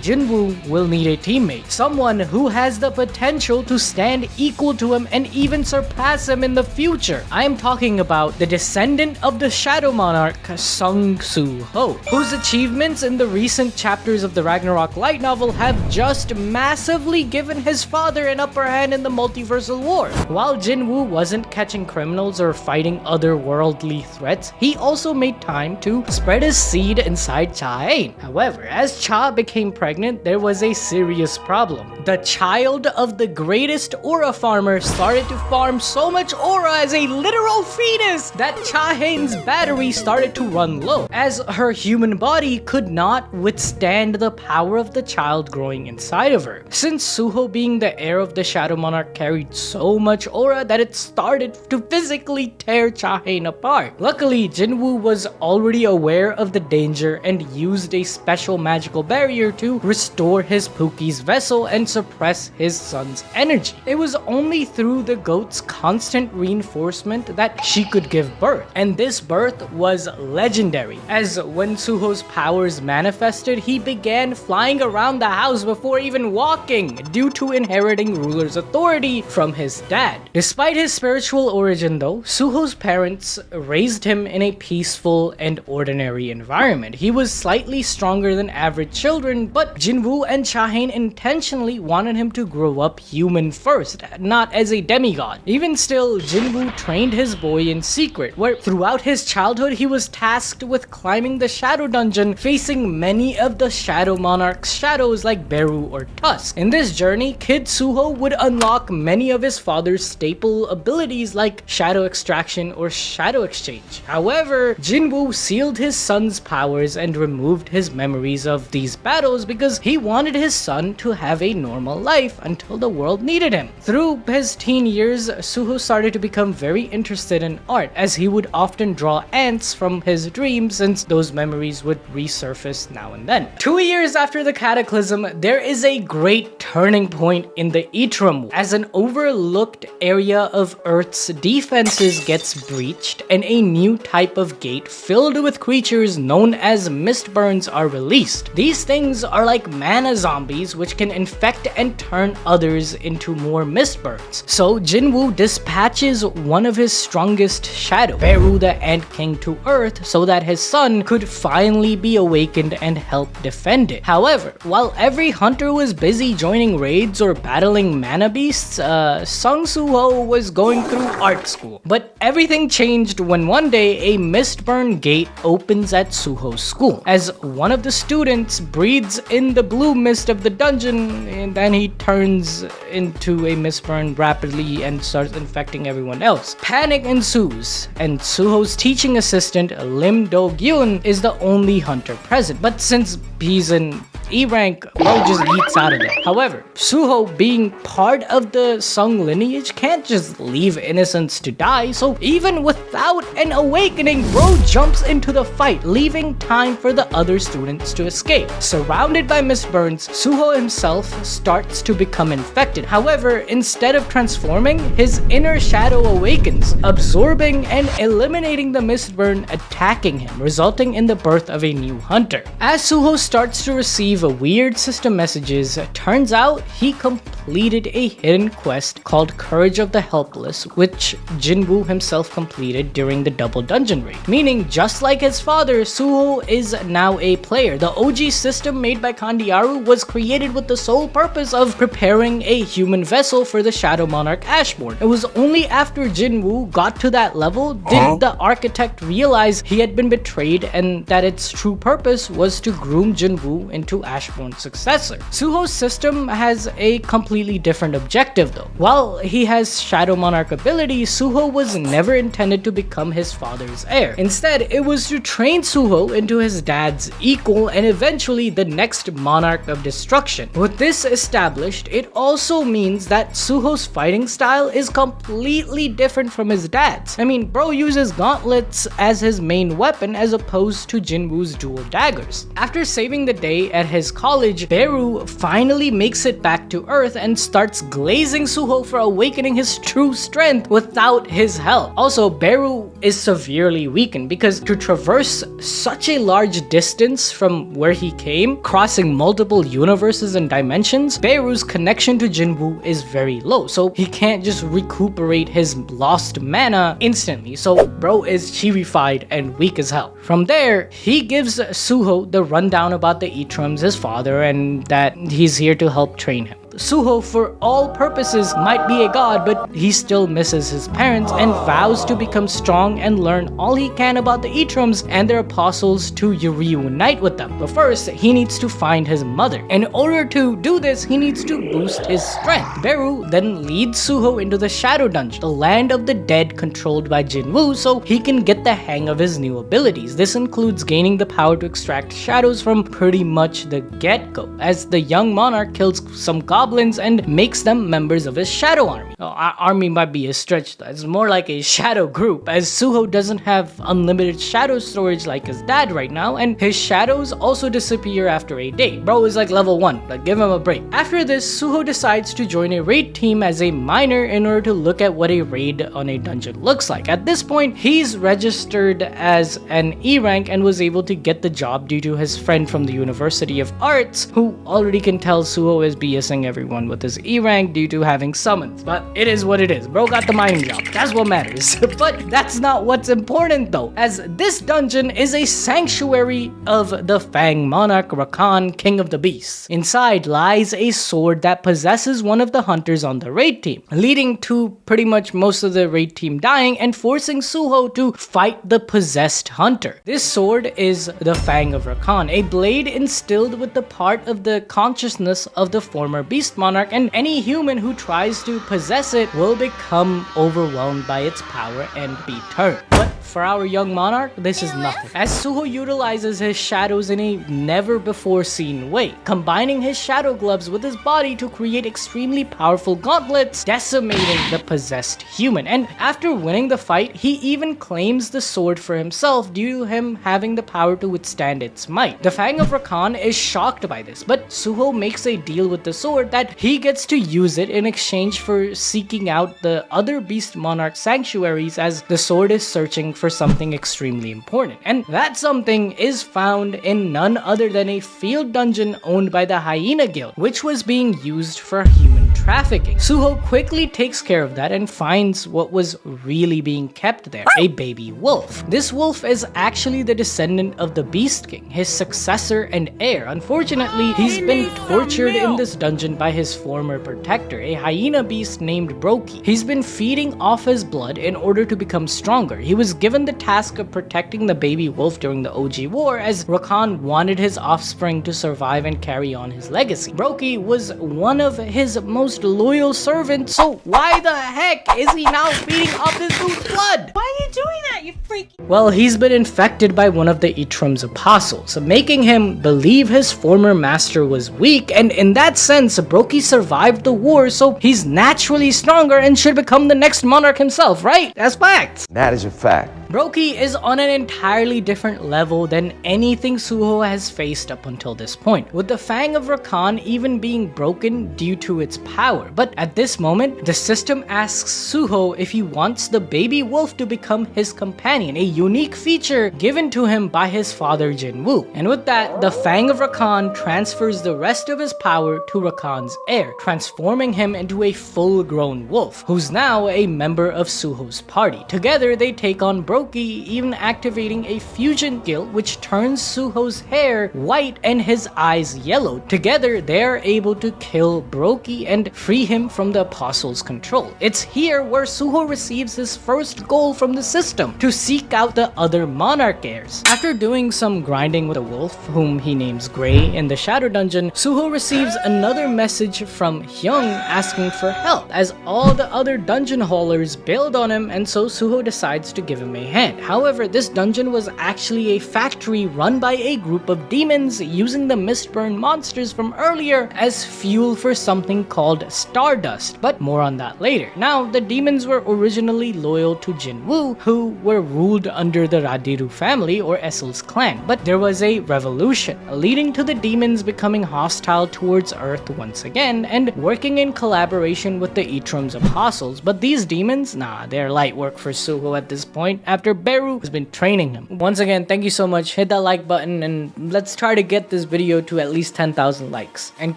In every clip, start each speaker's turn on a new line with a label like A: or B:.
A: Jinwoo will need a teammate, someone who has the potential to stand equal to him and even surpass him in the future. I am talking about the descendant of the Shadow Monarch, Suho, whose achievements in the recent chapters of the Ragnarok light novel have just massively given his father an upper hand in the multiversal war. While Jinwoo wasn't catching criminals or fighting otherworldly threats, he also made time to spread his seed inside Cha-Hain. However, as Cha became pregnant, there was a serious problem. The child of the greatest aura farmer started to farm so much aura as a literal fetus that Cha-Hain's battery started to run low, as her human body could not withstand the power of the child growing inside of her. Since Suho, being the heir of the Shadow Monarch, carried so much aura that it started to physically tear Cha-Hain apart. Luckily, Jinwoo was already aware of the danger and used a special magical barrier to restore his Pookie's vessel and suppress his son's energy. It was only through the goat's constant reinforcement that she could give birth, and this birth was legendary, as when Suho's powers manifested, he began flying around the house before even walking due to inheriting ruler's authority from his dad. Despite his spiritual origin though, Suho's parents raised him in a peaceful and ordinary environment. He was slightly stronger than average children, but Jinwoo and Cha-Hain intentionally wanted him to grow up human first, not as a demigod. Even still, Jinwoo trained his boy in secret, where throughout his childhood he was tasked with climbing the Shadow Dungeon, facing many of the Shadow Monarch's shadows like Beiru or Tusk. In this journey, Kid Suho would unlock many of his father's staple abilities like Shadow Extraction or Shadow Exchange. However, Jinwoo sealed his son's powers and removed his memories of these battles because he wanted his son to have a normal life until the world needed him. Through his teen years, Suho started to become very interested in art, as he would often draw ants from his dreams since those memories would resurface now and then. 2 years after the cataclysm, there is a great turning point in the Itarim, as an overlooked area of Earth's defenses gets breached and a new type of gate filled with creatures known as mistburns are released. These things are like mana zombies which can infect and turn others into more mistburns. So Jinwoo dispatches one of his strongest shadow, Beiru the Ant King, to Earth so that his son could finally be awakened and help defend it. However, while every hunter was busy joining raids or battling mana beasts, Suho was going through art school. But everything changed when one day a mistburn gate opens at Suho's school, as one of the students breathes in the blue mist of the dungeon, and then he turns into a mistburn rapidly and starts infecting everyone else. Panic ensues, and Suho's teaching assistant Lim Do-gyun is the only hunter present, but since he's in E rank, bro just yeets out of there. However, Suho, being part of the Sung lineage, can't just leave innocents to die, so even without an awakening, bro jumps into the fight, leaving time for the other students to escape. Surrounded by mistburns, Suho himself starts to become infected. However, instead of transforming, his inner shadow awakens, absorbing and eliminating the mistburn attacking him, resulting in the birth of a new hunter. As Suho starts to receive a weird system messages, turns out he completed a hidden quest called Courage of the Helpless, which Jinwoo himself completed during the double dungeon raid. Meaning, just like his father, Suho is now a player. The OG system made by Kandiaru was created with the sole purpose of preparing a human vessel for the Shadow Monarch Ashborn. It was only after Jinwoo got to that level did the architect realize he had been betrayed and that its true purpose was to groom Jinwoo into Ashborn's successor. Suho's system has a completely different objective though. While he has Shadow Monarch abilities, Suho was never intended to become his father's heir. Instead, it was to train Suho into his dad's equal and eventually the next Monarch of Destruction. With this established, it also means that Suho's fighting style is completely different from his dad's. I mean, bro uses gauntlets as his main weapon as opposed to Jinwoo's dual daggers. After saving the day at his college, Beiru finally makes it back to Earth and starts glazing Suho for awakening his true strength without his help. Also, Beiru is severely weakened because to traverse such a large distance from where he came, crossing multiple universes and dimensions, Beiru's connection to Jinwoo is very low, so he can't just recuperate his lost mana instantly, so bro is chibi-fied and weak as hell. From there, he gives Suho the rundown about the Itarims, his father, and that he's here to help train him. Suho, for all purposes, might be a god, but he still misses his parents and vows to become strong and learn all he can about the Itarims and their apostles to reunite with them. But first, he needs to find his mother. In order to do this, he needs to boost his strength. Beiru then leads Suho into the Shadow Dungeon, the land of the dead controlled by Jinwoo, so he can get the hang of his new abilities. This includes gaining the power to extract shadows from pretty much the get-go, as the young monarch kills some goblins and makes them members of his shadow army. Army might be a stretch though. It's more like a shadow group, as Suho doesn't have unlimited shadow storage like his dad right now, and his shadows also disappear after a day. Bro is like level 1, like give him a break. After this, Suho decides to join a raid team as a miner in order to look at what a raid on a dungeon looks like. At this point, he's registered as an E rank and was able to get the job due to his friend from the University of Arts, who already can tell Suho is BSing everyone with his E rank due to having summons. But it is what it is. Bro got the mining job. That's what matters. But that's not what's important though, as this dungeon is a sanctuary of the Fang Monarch Rakan, King of the Beasts. Inside lies a sword that possesses one of the hunters on the raid team, leading to pretty much most of the raid team dying and forcing Suho to fight the possessed hunter. This sword is the Fang of Rakan, a blade instilled with the part of the consciousness of the former Beast Monarch, and any human who tries to possess it will become overwhelmed by its power and be turned. But for our young monarch, this is nothing, as Suho utilizes his shadows in a never before seen way, combining his shadow gloves with his body to create extremely powerful gauntlets, decimating the possessed human. And after winning the fight, he even claims the sword for himself due to him having the power to withstand its might. The Fang of Rakan is shocked by this, but Suho makes a deal with the sword that he gets to use it in exchange for seeking out the other Beast Monarch sanctuaries, as the sword is searching for something extremely important. And that something is found in none other than a field dungeon owned by the Hyena Guild, which was being used for human trafficking. Suho quickly takes care of that and finds what was really being kept there, a baby wolf. This wolf is actually the descendant of the Beast King, his successor and heir. Unfortunately, he's been tortured in this dungeon by his former protector, a hyena beast named Broki. He's been feeding off his blood in order to become stronger. He was given the task of protecting the baby wolf during the OG war, as Rakan wanted his offspring to survive and carry on his legacy. Broki was one of his most loyal servants, so why the heck is he now feeding off this dude's blood?
B: Why are you doing that, you freak?
A: Well, he's been infected by one of the Itarim's apostles, making him believe his former master was weak, and in that sense, Broki survived the war, so he's naturally stronger and should become the next monarch himself, right? That's facts.
C: That is a fact.
A: Broki is on an entirely different level than anything Suho has faced up until this point, with the Fang of Rakan even being broken due to its power. But at this moment, the system asks Suho if he wants the baby wolf to become his companion, a unique feature given to him by his father Jinwoo. And with that, the Fang of Rakan transfers the rest of his power to Rakan's heir, transforming him into a full-grown wolf, who's now a member of Suho's party. Together, they take on Broki, even activating a fusion skill which turns Suho's hair white and his eyes yellow. Together, they are able to kill Broki and free him from the apostle's control. It's here where Suho receives his first goal from the system, to seek out the other monarch heirs. After doing some grinding with a wolf, whom he names Gray, in the Shadow Dungeon, Suho receives another message from Hyung asking for help, as all the other dungeon haulers bailed on him, and so Suho decides to give him a hand. However, this dungeon was actually a factory run by a group of demons using the Mistburn monsters from earlier as fuel for something called Stardust, but more on that later. Now, the demons were originally loyal to Jinwoo, who were ruled under the Radiru family or Essel's clan, but there was a revolution, leading to the demons becoming hostile towards Earth once again and working in collaboration with the Itarim's apostles. But these demons, nah, they're light work for Suho at this point. after Beiru has been training him. Once again, thank you so much. Hit that like button and let's try to get this video to at least 10,000 likes. And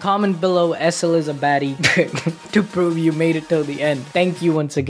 A: comment below SL is a baddie to prove you made it till the end. Thank you once again.